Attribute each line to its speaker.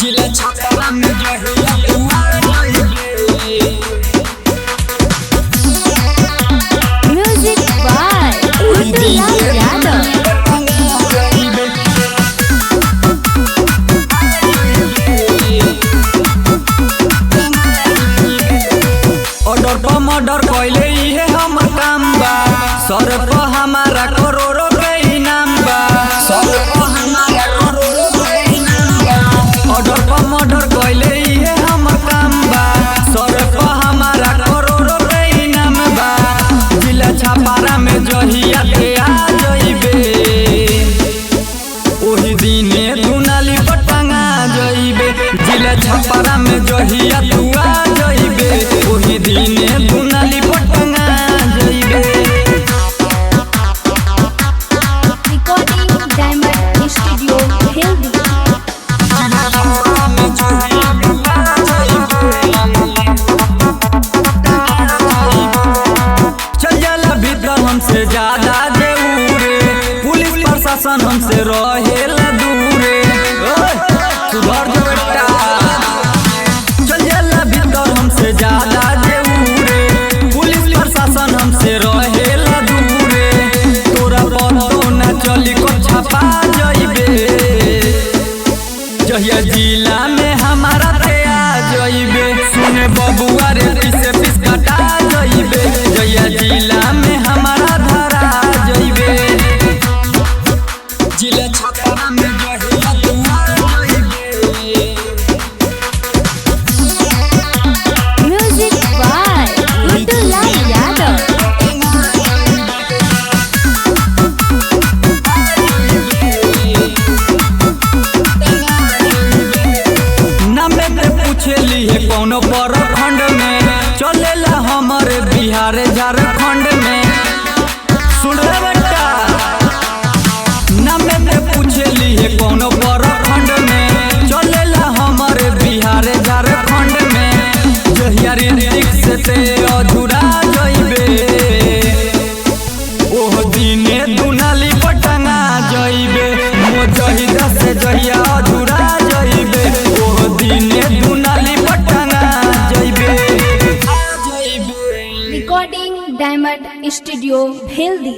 Speaker 1: जिला छपरा में जहिया
Speaker 2: music by Guddulal Yadav.
Speaker 1: Order पर मर्डर कैले इहे हमर काम बा, सर पर हमारा करोड़ों के इनाम बा, सर पर हमारा करोड़ों के इनाम बा। ऑर्डर पर मर्डर कैले इहे हमर काम बा, सर पर हमारा करोड़ों के इनाम बा। जिला छपरा में जहिया के आ जइबे, ओही दिने दुनाली पर टंगा जइबे। जिला छपरा में जहिया तू आ जइबे, ओही दिने दुनाली पर टंगा जइबे।
Speaker 2: Recording diamond studio healthy.
Speaker 1: चल जाला भीतर हमसे ज्यादा देऊरे, पुलिस प्रशासन हमसे रहेला दूरे। सुधर जो बेटा, चल जाला भीतर हमसे ज्यादा देऊरे, पुलिस प्रशासन हमसे रहेला दूरे। तोरा पतो न चली को छपा जइबे, जहिया जिला में हमारा पे आ जइबे। सुने बबुआ रे पीसे पीस कटा जइबे, जहिया जिला में हमारा धरा जइबे। जिला छपरा में जहिया तू आ जइबे।
Speaker 2: Music by Guddulal Yadav.
Speaker 1: नामे ते पूछेली है कौनो प्रखंड में, चलेला हमारे बिहार झारखंड में। सुन रे बेटा, नामे ते पूछेली है कौनो प्रखंड में, चलेला हमारे बिहार झारखंड में। जहिया रिक्स से ते अधूरा जइबे, ओह दिने दुनाली पर टंगा जइबे। मो जहिदा से जहिया अधूरा जइबे, ओह दिने दुनाली पर टंगा जइबे।
Speaker 2: Recording diamond studio healthy.